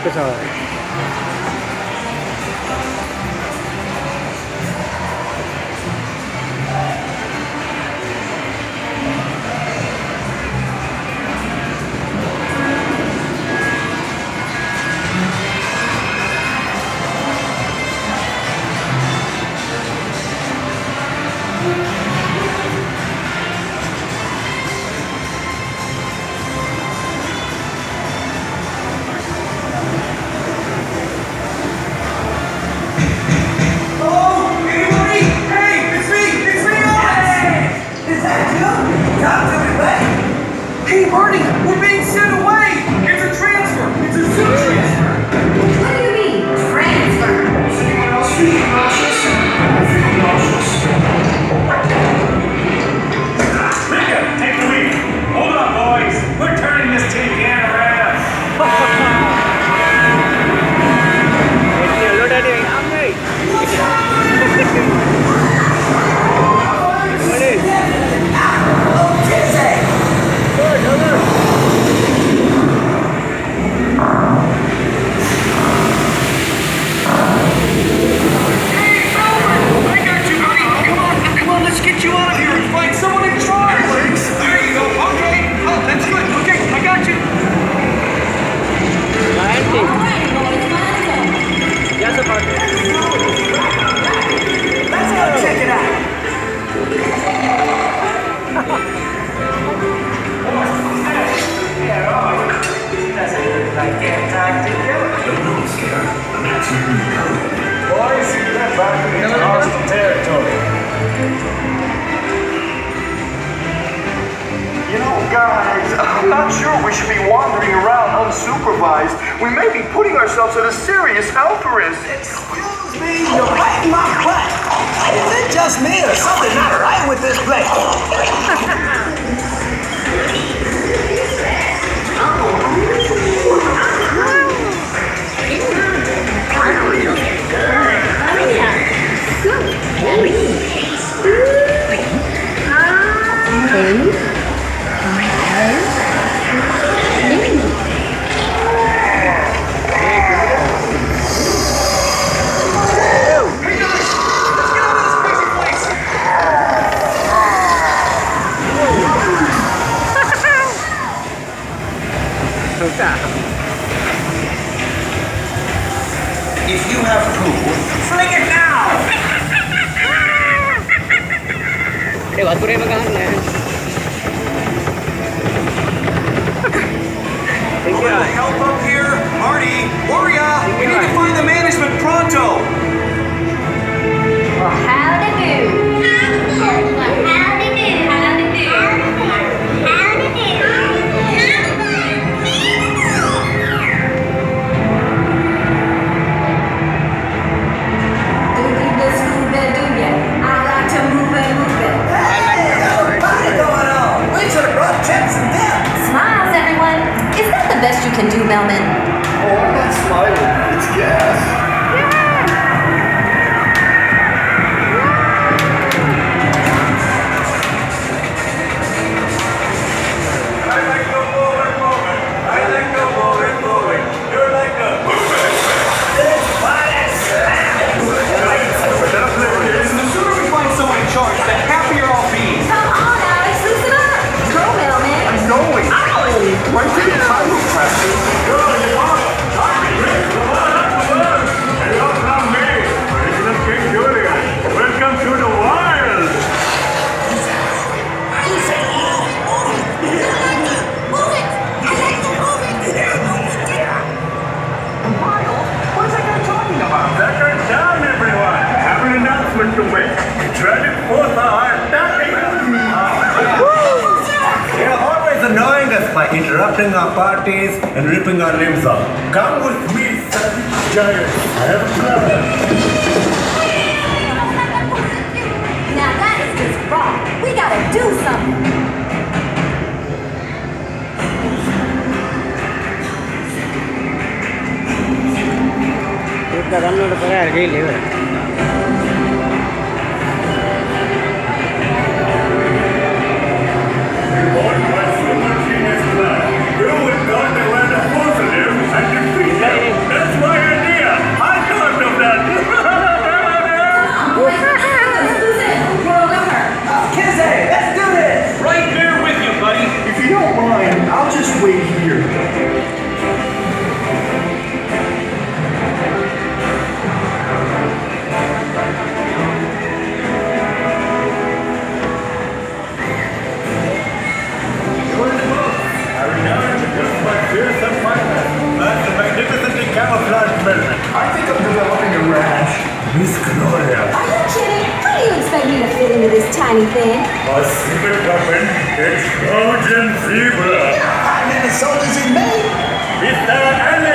pesawat. Hey, Marty, we're being sent away! It's a transfer! It's a zoo transfer! What do you mean, transfer? Is anyone else feeling nauseous? I'm feeling nauseous. Mika, take the lead. Hold on, boys. We're turning this tin can around. Boys, get back into hostile territory. You know, guys, I'm not sure we should be wandering around unsupervised. We may be putting ourselves at a serious health risk. Excuse me, you're biting my butt. Is it just me or something not right with this place? If you have poo, fling it now! Help up here! Marty! Hurry up! We need to find the management pronto! Howdy do. Howdy do. Howdy do. Howdy do. Smiles, everyone. Is that the best you can do, Melman? Oh, I'm not smiling. It's gas. Right to the title, Preston. Good, you want it. Welcome me. President King Julian. Welcome to the wild. Wild? What is that guy talking about? Second down, everyone. I have an announcement to make. Jurassic forth our attacking. Annoying us by interrupting our parties and ripping our limbs off. Come with me, savage giants. I have a plan. Now that is just wrong. We gotta do something. download para alguém leva. You would go to where the positive and defeat them. tiny thing. A secret weapon, a Trojan zebra. How many soldiers he made? Mr.